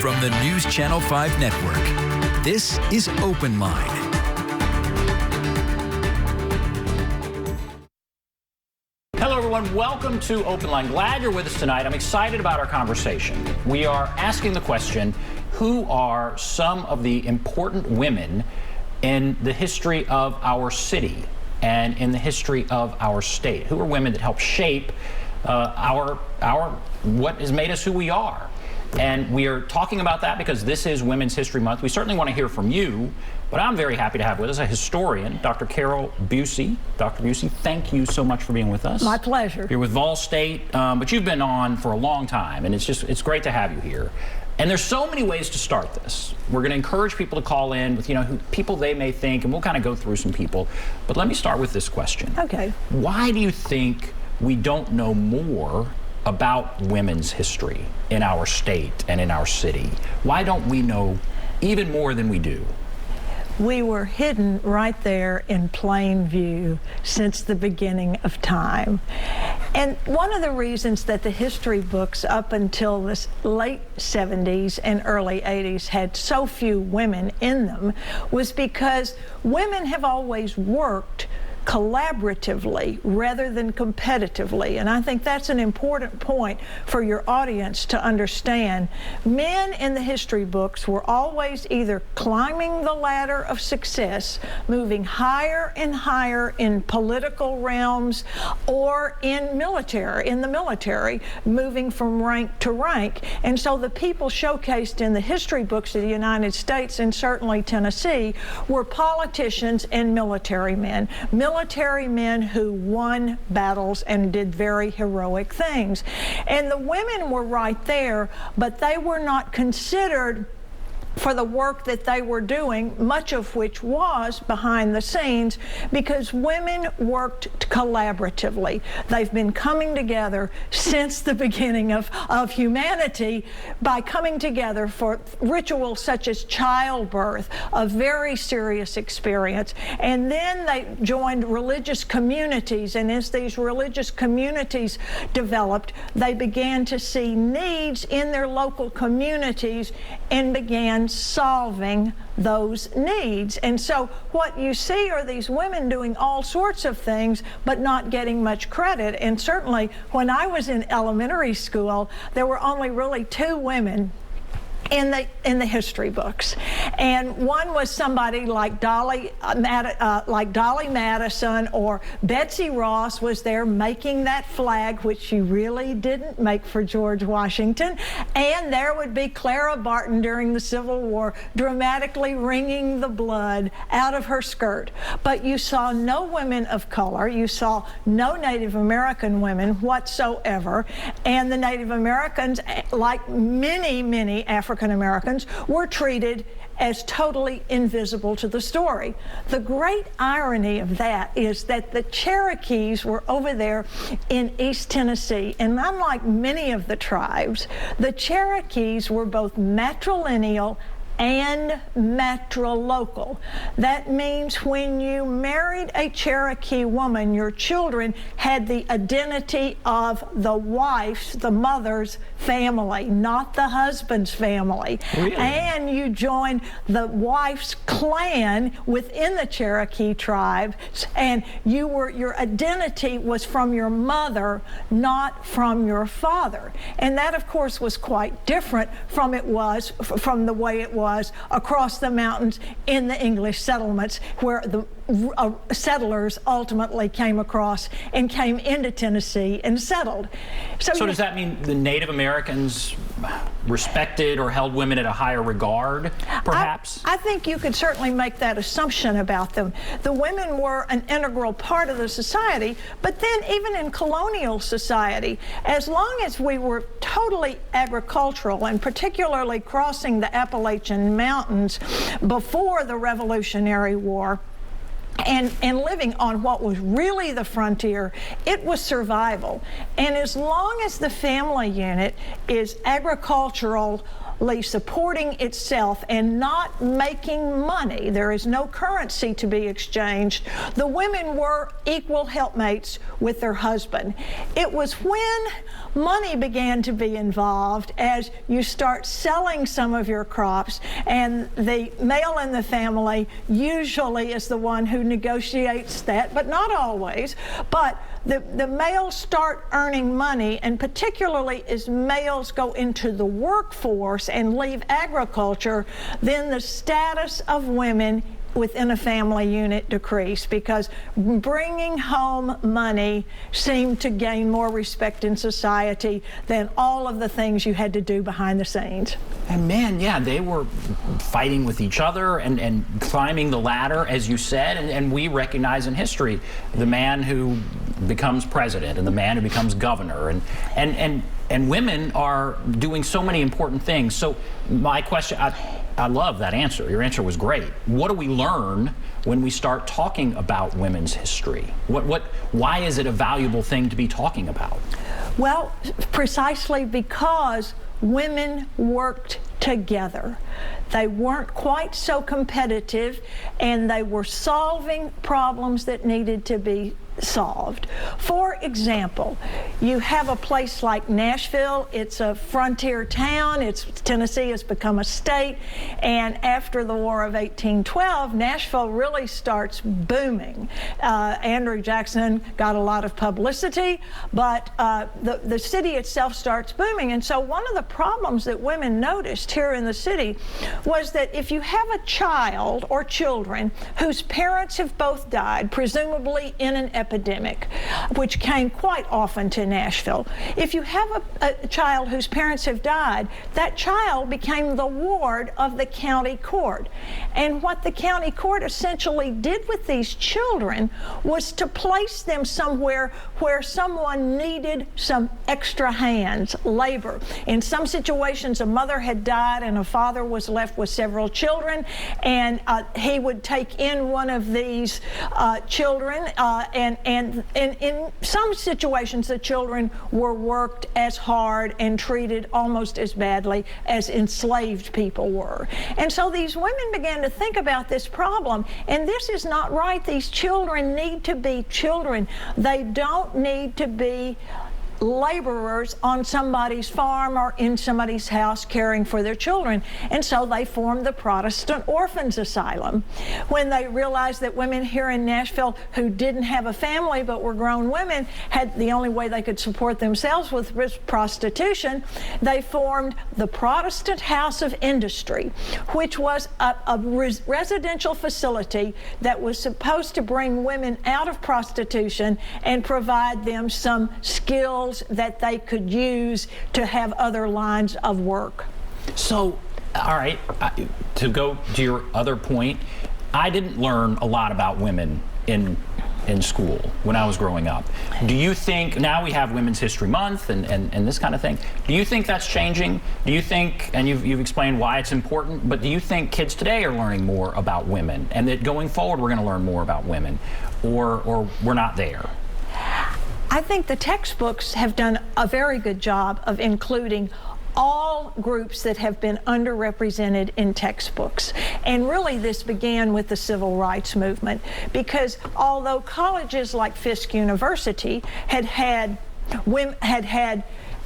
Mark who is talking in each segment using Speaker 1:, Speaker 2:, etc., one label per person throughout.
Speaker 1: from the News Channel 5 Network, this is OpenLine.
Speaker 2: Hello, everyone. Welcome to OpenLine. Glad you're with us tonight. I'm excited about our conversation. We are asking the question, who are some of the important women in the history of our city and in the history of our state? Who are women that help shape what has made us who we are? And we are talking about that because this is Women's History Month. We certainly want to hear from you, but I'm very happy to have with us a historian, Dr. Carole Bucy. Dr. Bucy, thank you so much for being with us.
Speaker 3: My pleasure.
Speaker 2: You're with Vol State, but you've been on for a long time, and it's great to have you here. And there's so many ways to start this. We're going to encourage people to call in with, people they may think, and we'll kind of go through some people. But let me start with this question.
Speaker 3: Okay.
Speaker 2: Why do you think we don't know more about women's history in our state and in our city? Why don't we know even more than we do?
Speaker 3: We were hidden right there in plain view since the beginning of time. And one of the reasons that the history books up until the late 70s and early 80s had so few women in them was because women have always worked collaboratively rather than competitively. And I think that's an important point for your audience to understand. Men in the history books were always either climbing the ladder of success, moving higher and higher in political realms, or in the military, moving from rank to rank. And so the people showcased in the history books of the United States, and certainly Tennessee, were politicians and military men. Military men who won battles and did very heroic things. And the women were right there, but they were not considered for the work that they were doing, much of which was behind the scenes, because women worked collaboratively. They've been coming together since the beginning of humanity by coming together for rituals such as childbirth, a very serious experience. And then they joined religious communities, and as these religious communities developed, they began to see needs in their local communities and began solving those needs. And so what you see are these women doing all sorts of things but not getting much credit. And certainly when I was in elementary school, there were only really two women in the history books, and one was somebody like Dolly Madison, or Betsy Ross was there making that flag, which she really didn't make for George Washington, and there would be Clara Barton during the Civil War dramatically wringing the blood out of her skirt. But you saw no women of color, you saw no Native American women whatsoever, and the Native Americans, like many African Americans, were treated as totally invisible to the story. The great irony of that is that the Cherokees were over there in East Tennessee, and unlike many of the tribes, the Cherokees were both matrilineal and matrilocal. That means when you married a Cherokee woman, your children had the identity of the wife's, the mother's family, not the husband's family.
Speaker 2: Really?
Speaker 3: And you joined the wife's clan within the Cherokee tribe, and your identity was from your mother, not from your father. And that, of course, was quite different from the way it was across the mountains in the English settlements, where the settlers ultimately came across and came into Tennessee and settled.
Speaker 2: So does that mean the Native Americans respected or held women at a higher regard, perhaps?
Speaker 3: I think you could certainly make that assumption about them. The women were an integral part of the society, but then even in colonial society, as long as we were totally agricultural, and particularly crossing the Appalachian Mountains before the Revolutionary War, and living on what was really the frontier, it was survival. And as long as the family unit is agricultural supporting itself and not making money, there is no currency to be exchanged, the women were equal helpmates with their husband. It was when money began to be involved, as you start selling some of your crops, and the male in the family usually is the one who negotiates that, but not always. But the males start earning money, and particularly as males go into the workforce and leave agriculture, then the status of women within a family unit decrease, because bringing home money seemed to gain more respect in society than all of the things you had to do behind the scenes.
Speaker 2: And men, yeah, they were fighting with each other and climbing the ladder, as you said, and we recognize in history the man who becomes president and the man who becomes governor, and women are doing so many important things. So my question, I love that answer. Your answer was great. What do we learn when we start talking about women's history? Why is it a valuable thing to be talking about?
Speaker 3: Well, precisely because women worked together. They weren't quite so competitive, and they were solving problems that needed to be solved. For example, you have a place like Nashville. It's a frontier town. Tennessee has become a state, and after the War of 1812, Nashville really starts booming. Andrew Jackson got a lot of publicity, but the city itself starts booming. And so one of the problems that women noticed here in the city was that if you have a child or children whose parents have both died, presumably in an epidemic, which came quite often to Nashville, if you have a child whose parents have died, that child became the ward of the county court. And what the county court essentially did with these children was to place them somewhere where someone needed some extra hands, labor. In some situations, a mother had died and a father was left with several children, and he would take in one of these children, and in some situations the children were worked as hard and treated almost as badly as enslaved people were. And so these women began to think about this problem, and this is not right. These children need to be children. They don't need to be laborers on somebody's farm or in somebody's house caring for their children. And so they formed the Protestant Orphans Asylum. When they realized that women here in Nashville who didn't have a family but were grown women had the only way they could support themselves with prostitution, they formed the Protestant House of Industry, which was a residential facility that was supposed to bring women out of prostitution and provide them some skills that they could use to have other lines of work.
Speaker 2: So, all right, to go to your other point, I didn't learn a lot about women in school when I was growing up. Do you think, now we have Women's History Month and this kind of thing, do you think that's changing? Do you think, and you've explained why it's important, but do you think kids today are learning more about women, and that going forward we're going to learn more about women, or we're not there?
Speaker 3: I think the textbooks have done a very good job of including all groups that have been underrepresented in textbooks. And really this began with the civil rights movement, because although colleges like Fisk University had had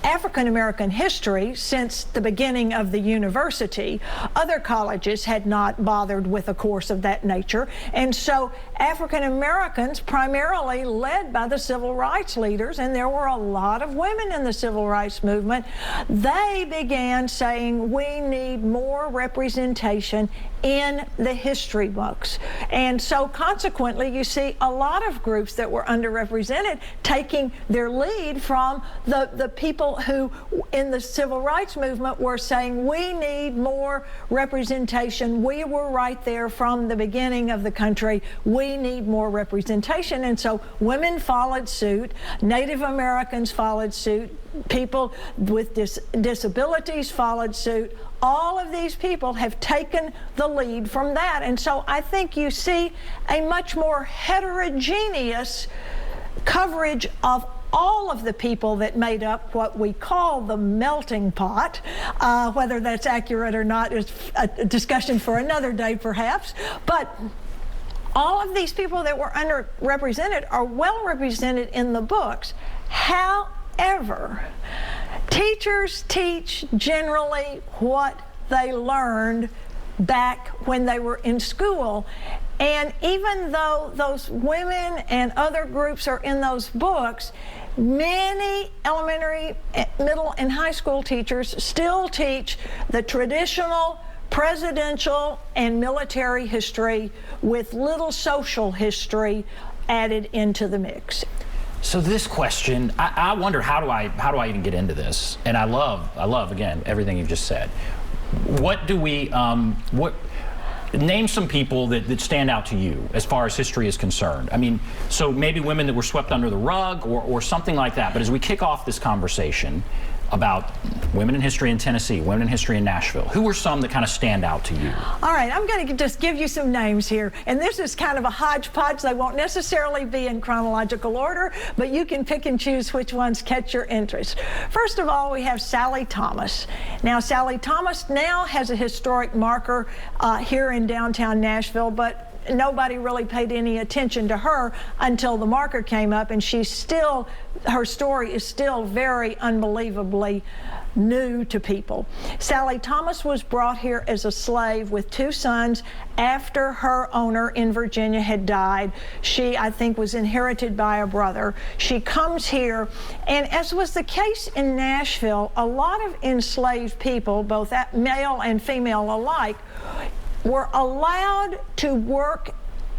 Speaker 3: African American history since the beginning of the university, other colleges had not bothered with a course of that nature. And so African Americans, primarily led by the civil rights leaders, and there were a lot of women in the civil rights movement, they began saying we need more representation in the history books. And so consequently you see a lot of groups that were underrepresented taking their lead from the people who in the civil rights movement were saying we need more representation. We were right there from the beginning of the country. We need more representation. And so women followed suit, Native Americans followed suit, people with disabilities followed suit. All of these people have taken the lead from that. And so I think you see a much more heterogeneous coverage of all of the people that made up what we call the melting pot. Whether that's accurate or not is a discussion for another day, perhaps. But all of these people that were underrepresented are well represented in the books. However, teachers teach generally what they learned back when they were in school. And even though those women and other groups are in those books, many elementary, middle, and high school teachers still teach the traditional presidential and military history with little social history added into the mix.
Speaker 2: So this question, I wonder, how do I even get into this? And I love again everything you've just said. What do we name some people that stand out to you as far as history is concerned? I mean, so maybe women that were swept under the rug or something like that. But as we kick off this conversation about women in history in Tennessee, women in history in Nashville, who are some that kind of stand out to you?
Speaker 3: All right, I'm going to just give you some names here. And this is kind of a hodgepodge. They won't necessarily be in chronological order, but you can pick and choose which ones catch your interest. First of all, we have Sally Thomas. Now, Sally Thomas now has a historic marker here in downtown Nashville, but nobody really paid any attention to her until the marker came up, and her story is still very unbelievably new to people. Sally Thomas was brought here as a slave with 2 sons after her owner in Virginia had died. She, I think, was inherited by a brother. She comes here, and as was the case in Nashville, a lot of enslaved people, both male and female alike, were allowed to work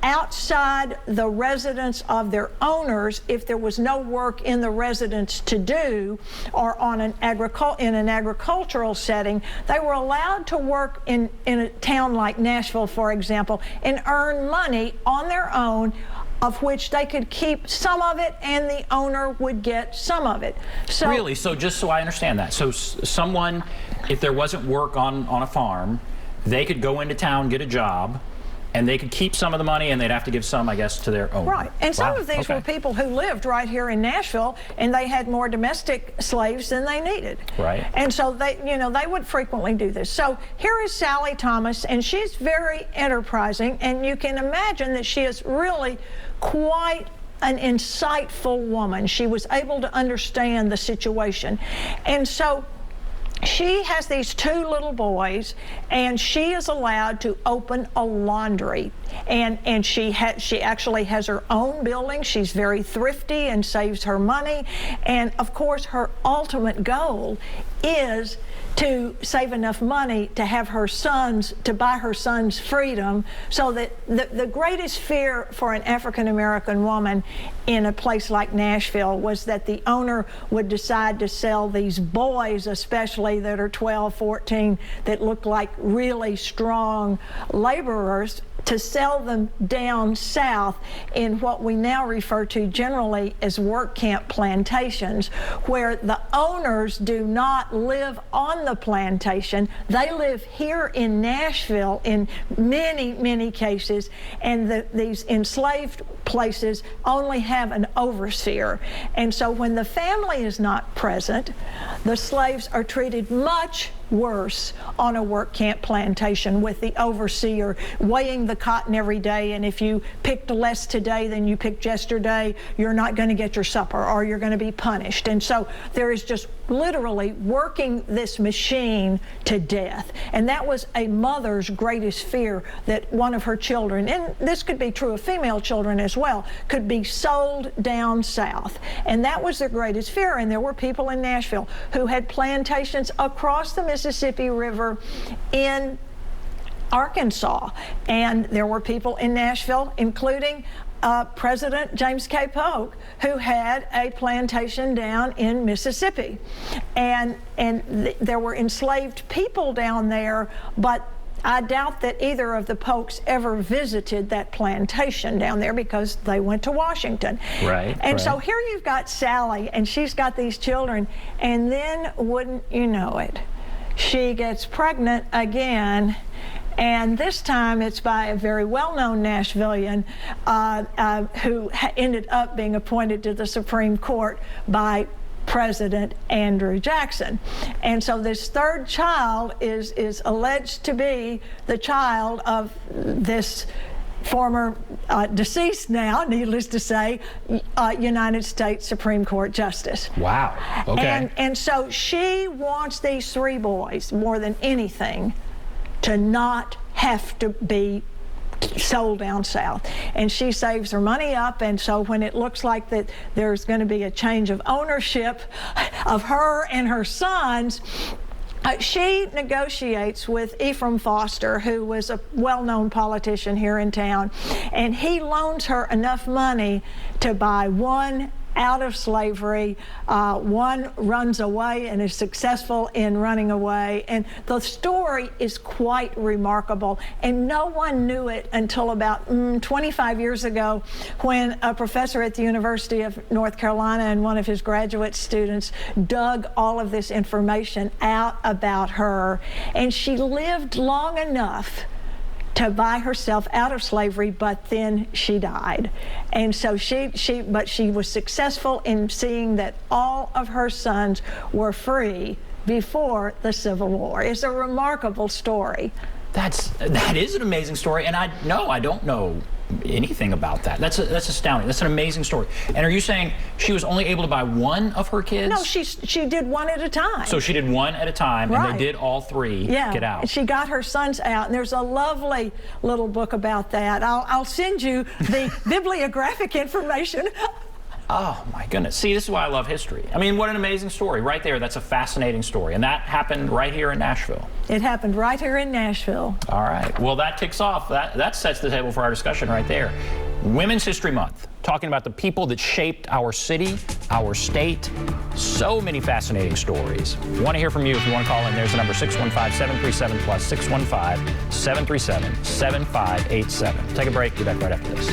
Speaker 3: outside the residence of their owners if there was no work in the residence to do, or in an agricultural setting. They were allowed to work in a town like Nashville, for example, and earn money on their own, of which they could keep some of it and the owner would get some of it. So
Speaker 2: really, so just so I understand that, so someone, if there wasn't work on a farm, they could go into town, get a job, and they could keep some of the money, and they'd have to give some, I guess, to their owner.
Speaker 3: Right, and some of these were people who lived right here in Nashville, and they had more domestic slaves than they needed.
Speaker 2: Right.
Speaker 3: And so they would frequently do this. So here is Sally Thomas, and she's very enterprising, and you can imagine that she is really quite an insightful woman. She was able to understand the situation. And so she has these 2 little boys, and she is allowed to open a laundry, and she actually has her own building. She's very thrifty and saves her money, and of course her ultimate goal is to save enough money to have to buy her sons freedom, so that the greatest fear for an African-American woman in a place like Nashville was that the owner would decide to sell these boys, especially that are 12, 14, that look like really strong laborers, to sell them down south in what we now refer to generally as work camp plantations, where the owners do not live on the plantation. They live here in Nashville in many, many cases, and these enslaved places only have an overseer. And so when the family is not present, the slaves are treated much worse on a work camp plantation, with the overseer weighing the cotton every day, and if you picked less today than you picked yesterday, you're not going to get your supper, or you're going to be punished. And so there is just literally working this machine to death. And that was a mother's greatest fear, that one of her children, and this could be true of female children as well, could be sold down south. And that was their greatest fear. And there were people in Nashville who had plantations across the Mississippi River in Arkansas. And there were people in Nashville, including President James K. Polk, who had a plantation down in Mississippi. And there were enslaved people down there, but I doubt that either of the Polks ever visited that plantation down there, because they went to Washington.
Speaker 2: Right.
Speaker 3: And so here you've got Sally, and she's got these children, and then, wouldn't you know it, she gets pregnant again, And this time it's by a very well-known Nashvilleian who ended up being appointed to the Supreme Court by President Andrew Jackson. And so this third child is alleged to be the child of this former deceased now, needless to say, United States Supreme Court Justice.
Speaker 2: Wow. Okay.
Speaker 3: And so she wants these three boys more than anything to not have to be sold down south, and she saves her money up. And so when it looks like that there's going to be a change of ownership of her and her sons, she negotiates with Ephraim Foster, who was a well-known politician here in town, and he loans her enough money to buy one out of slavery. One runs away and is successful in running away. And the story is quite remarkable. And no one knew it until about 25 years ago, when a professor at the University of North Carolina and one of his graduate students dug all of this information out about her. And she lived long enough to buy herself out of slavery, but then she died. And so but she was successful in seeing that all of her sons were free before the Civil War. It's a remarkable story.
Speaker 2: That is an amazing story, and I don't know anything about that. That's astounding. That's an amazing story. And are you saying she was only able to buy one of her kids?
Speaker 3: No, she did one at a time.
Speaker 2: So she did one at a time, right. And they did all three get out.
Speaker 3: She got her sons out, and there's a lovely little book about that. I'll send you the bibliographic information.
Speaker 2: Oh, my goodness. See, this is why I love history. I mean, what an amazing story. Right there, that's a fascinating story. And that happened right here in Nashville.
Speaker 3: It happened right here in Nashville.
Speaker 2: All right. Well, that kicks off. That sets the table for our discussion right there. Women's History Month, talking about the people that shaped our city, our state. So many fascinating stories. Want to hear from you if you want to call in. There's the number 615-737-PLUS, 615-737-7587. Take a break. Be back right after this.